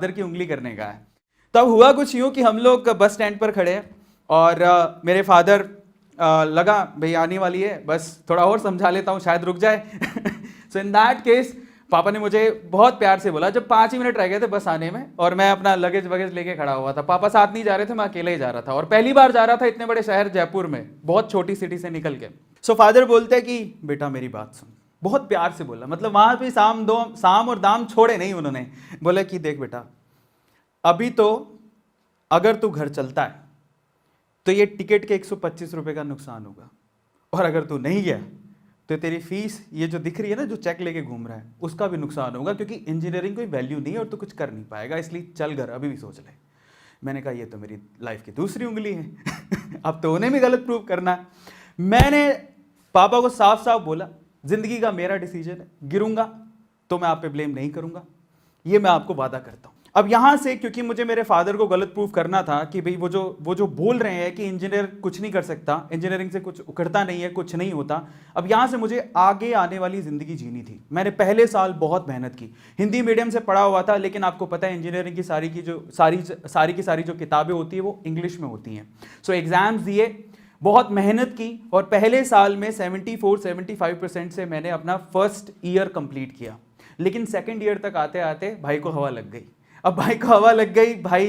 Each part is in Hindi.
फादर की उंगली करने का है। तब हुआ कुछ यूँ कि हम लोग बस स्टैंड पर खड़े हैं और मेरे फादर लगा भाई आने वाली है, बस थोड़ा और समझा लेता हूँ शायद रुक जाए। सो इन दैट केस पापा ने मुझे बहुत प्यार से बोला, जब 5 ही मिनट रह गए थे बस आने में और मैं अपना लगेज वगेज लेके खड़ा हुआ था। पापा साथ नहीं जा रहे थे, मैं अकेले ही जा रहा था और पहली बार जा रहा था इतने बड़े शहर जयपुर में, बहुत छोटी सिटी से निकल के। सो फादर बोलते हैं कि बेटा मेरी बात सुन। बहुत प्यार से बोला, मतलब वहां पे साम और दाम छोड़े नहीं उन्होंने। बोले कि देख बेटा, अभी तो अगर तू घर चलता है तो ये टिकट के 125 रुपए का नुकसान होगा, और अगर तू नहीं गया तो तेरी फीस ये जो दिख रही है ना, जो चेक लेके घूम रहा है, उसका भी नुकसान होगा, क्योंकि इंजीनियरिंग कोई वैल्यू नहीं है और तू कुछ कर नहीं पाएगा, इसलिए चल घर अभी भी सोच ले। मैंने कहा ये तो मेरी लाइफ की दूसरी उंगली है। अब तो उन्हें भी गलत प्रूव करना है। मैंने पापा को साफ साफ बोला, जिंदगी का मेरा डिसीजन है, गिरूंगा तो मैं आप पे ब्लेम नहीं करूंगा, ये मैं आपको वादा करता हूं। अब यहां से क्योंकि मुझे मेरे फादर को गलत प्रूफ करना था कि भाई वो जो बोल रहे हैं कि इंजीनियर कुछ नहीं कर सकता, इंजीनियरिंग से कुछ उखड़ता नहीं है, कुछ नहीं होता। अब यहां से मुझे आगे आने वाली जिंदगी जीनी थी। मैंने पहले साल बहुत मेहनत की, हिंदी मीडियम से पढ़ा हुआ था, लेकिन आपको पता है इंजीनियरिंग की सारी जो किताबें होती है वो इंग्लिश में होती हैं। सो एग्जाम्स दिए, बहुत मेहनत की और पहले साल में 74-75% से मैंने अपना फर्स्ट ईयर कंप्लीट किया। लेकिन सेकंड ईयर तक आते आते भाई को हवा लग गई। अब भाई को हवा लग गई, भाई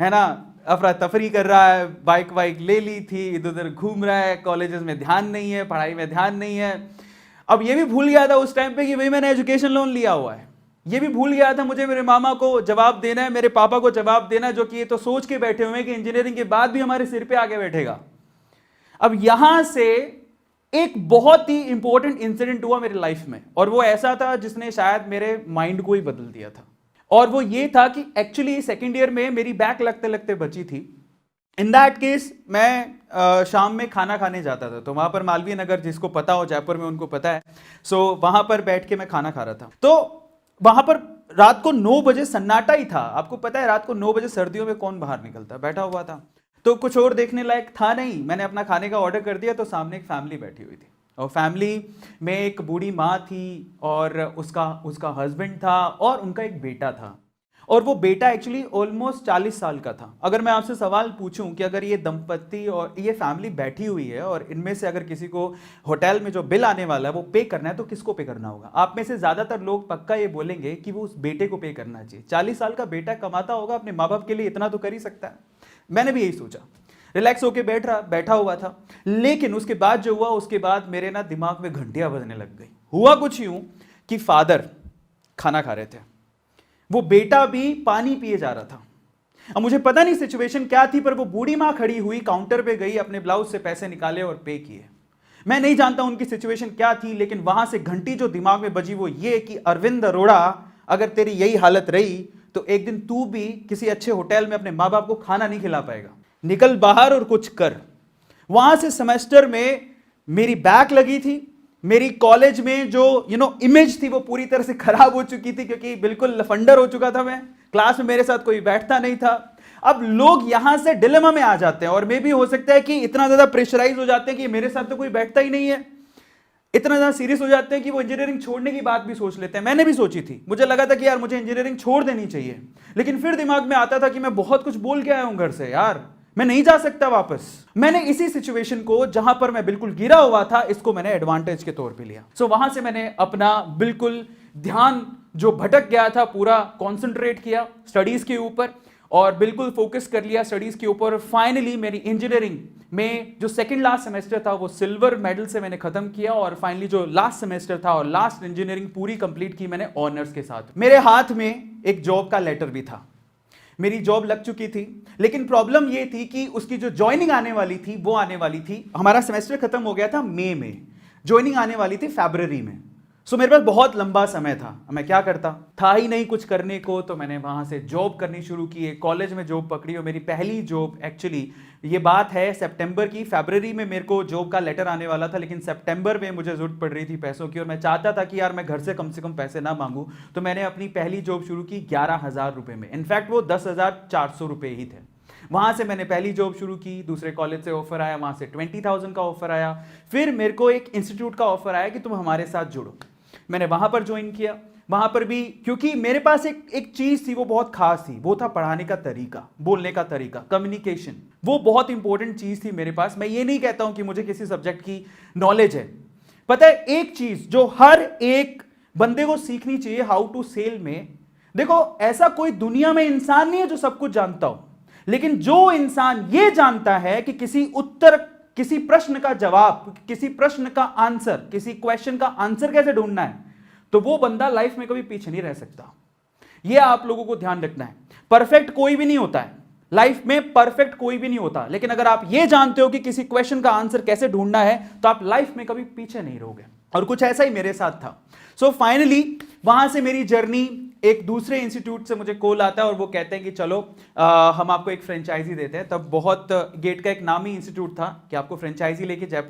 है ना अफरा तफरी कर रहा है, बाइक वाइक ले ली थी, इधर उधर घूम रहा है, कॉलेजेस में ध्यान नहीं है, पढ़ाई में ध्यान नहीं है। अब ये भी भूल गया था उस टाइम पे कि भाई मैंने एजुकेशन लोन लिया हुआ है। ये भी भूल गया था मुझे मेरे मामा को जवाब देना है, मेरे पापा को जवाब देना है, जो कि ये तो सोच के बैठे हुए हैं कि इंजीनियरिंग के बाद भी हमारे सिर पे आके बैठेगा। अब यहां से एक बहुत ही इंपॉर्टेंट इंसिडेंट हुआ मेरी लाइफ में, और वो ऐसा था जिसने शायद मेरे माइंड को ही बदल दिया था। और वो ये था कि एक्चुअली सेकेंड ईयर में मेरी बैक लगते लगते बची थी। इन दैट केस मैं शाम में खाना खाने जाता था, तो वहां पर मालवीय नगर, जिसको पता हो जयपुर में उनको पता है। सो वहां पर बैठ के मैं खाना खा रहा था, तो वहां पर रात को 9 बजे सन्नाटा ही था। आपको पता है रात को 9 बजे सर्दियों में कौन बाहर निकलता, बैठा हुआ था, तो कुछ और देखने लायक था नहीं। मैंने अपना खाने का ऑर्डर कर दिया, तो सामने एक फैमिली बैठी हुई थी, और फैमिली में एक बूढ़ी माँ थी और उसका हस्बैंड था और उनका एक बेटा था। और वो बेटा एक्चुअली ऑलमोस्ट 40 साल का था। अगर मैं आपसे सवाल पूछूं कि अगर ये दंपत्ति और ये फैमिली बैठी हुई है और इनमें से अगर किसी को होटल में जो बिल आने वाला है वो पे करना है, तो किसको पे करना होगा? आप में से ज्यादातर लोग पक्का ये बोलेंगे कि वो उस बेटे को पे करना चाहिए। 40 साल का बेटा कमाता होगा, अपने माँ बाप के लिए इतना तो कर ही सकता है। मैंने भी यही सोचा, रिलैक्स होके बैठा हुआ था। लेकिन उसके बाद जो हुआ, उसके बाद मेरे ना दिमाग में घंटियां बजने लग गई। हुआ कुछ यूं कि फादर खाना खा रहे थे, वो बेटा भी पानी पिए जा रहा था। अब मुझे पता नहीं सिचुएशन क्या थी, पर वो बूढ़ी मां खड़ी हुई काउंटर पे गई, अपने ब्लाउज से पैसे निकाले और पे किए। मैं नहीं जानता उनकी सिचुएशन क्या थी, लेकिन वहां से घंटी जो दिमाग में बजी वो ये कि अरविंद अरोड़ा, अगर तेरी यही हालत रही तो एक दिन तू भी किसी अच्छे होटल में अपने माँ बाप को खाना नहीं खिला पाएगा। निकल बाहर और कुछ कर। वहां से सेमेस्टर में मेरी बैक लगी थी। मेरी कॉलेज में जो इमेज थी वो पूरी तरह से खराब हो चुकी थी, क्योंकि बिल्कुल लफंडर हो चुका था मैं। क्लास में मेरे साथ कोई बैठता नहीं था। अब लोग यहां से डिलेमा में आ जाते हैं, और मे भी हो सकता है कि इतना ज्यादा प्रेशराइज हो जाते हैं कि मेरे साथ तो कोई बैठता ही नहीं है, इतना ज्यादा सीरियस हो जाते हैं कि वो इंजीनियरिंग छोड़ने की बात भी सोच लेते हैं। मैंने भी सोची थी, मुझे लगा था कि यार मुझे इंजीनियरिंग छोड़ देनी चाहिए, लेकिन फिर दिमाग में आता था कि मैं बहुत कुछ बोल के आया हूं घर से, यार मैं नहीं जा सकता वापस। मैंने इसी सिचुएशन को, जहां पर मैं बिल्कुल गिरा हुआ था, इसको मैंने एडवांटेज के तौर पे लिया। सो वहां से मैंने अपना बिल्कुल ध्यान जो भटक गया था पूरा कंसंट्रेट किया स्टडीज के ऊपर, और बिल्कुल फोकस कर लिया स्टडीज के ऊपर। फाइनली मेरी इंजीनियरिंग में जो सेकंड लास्ट सेमेस्टर था वो सिल्वर मेडल से मैंने खत्म किया, और फाइनली जो लास्ट सेमेस्टर था और लास्ट इंजीनियरिंग पूरी कंप्लीट की मैंने ऑनर्स के साथ। मेरे हाथ में एक जॉब का लेटर भी था, मेरी जॉब लग चुकी थी, लेकिन प्रॉब्लम ये थी कि उसकी जो ज्वाइनिंग आने वाली थी वो आने वाली थी, हमारा सेमेस्टर खत्म हो गया था मई में, ज्वाइनिंग आने वाली थी फरवरी में। सो मेरे पास बहुत लंबा समय था। मैं क्या करता, था ही नहीं कुछ करने को, तो मैंने वहां से जॉब करनी शुरू की। एक कॉलेज में जॉब पकड़ी, और मेरी पहली जॉब एक्चुअली, ये बात है सितंबर की, फरवरी में मेरे को जॉब का लेटर आने वाला था, लेकिन सितंबर में मुझे जरूरत पड़ रही थी पैसों की, और मैं चाहता था कि यार मैं घर से कम पैसे ना मांगू। तो मैंने अपनी पहली जॉब शुरू की 11,000 रुपए में। इनफैक्ट वो 10,400 रुपए ही थे। वहां से मैंने पहली जॉब शुरू की, दूसरे कॉलेज से ऑफर आया, वहां से 20,000 का ऑफर आया। फिर मेरे को एक इंस्टीट्यूट का ऑफर आया कि तुम हमारे साथ जुड़ो। मैंने वहां पर ज्वाइन किया। वहां पर भी, क्योंकि मेरे पास एक चीज थी, वो बहुत खास थी, वो था पढ़ाने का तरीका, बोलने का तरीका, कम्युनिकेशन। वो बहुत इंपॉर्टेंट चीज थी मेरे पास। मैं ये नहीं कहता हूं कि मुझे किसी सब्जेक्ट की नॉलेज है। पता है एक चीज जो हर एक बंदे को सीखनी चाहिए हाउ टू सेल में, देखो ऐसा कोई दुनिया में इंसान नहीं है जो सब कुछ जानता हो, लेकिन जो इंसान ये जानता है कि किसी प्रश्न का जवाब, किसी प्रश्न का आंसर, किसी क्वेश्चन का आंसर कैसे ढूंढना है, तो वो बंदा लाइफ में कभी पीछे नहीं रह सकता। ये आप लोगों को ध्यान रखना है। परफेक्ट कोई भी नहीं होता है लाइफ में, परफेक्ट कोई भी नहीं होता, लेकिन अगर आप ये जानते हो कि किसी क्वेश्चन का आंसर कैसे ढूंढना है, तो आप लाइफ में कभी पीछे नहीं रहोगे। और कुछ ऐसा ही मेरे साथ था। सो फाइनली वहां से मेरी जर्नी, एक दूसरे इंस्टीट्यूट से मुझे कॉल आता है और वो कहते हैं कि चलो हम आपको एक फ्रेंचाइजी देते हैं। तब बहुत गेट का एक नामी इंस्टीट्यूट था कि आपको फ्रेंचाइजी लेके जयपुर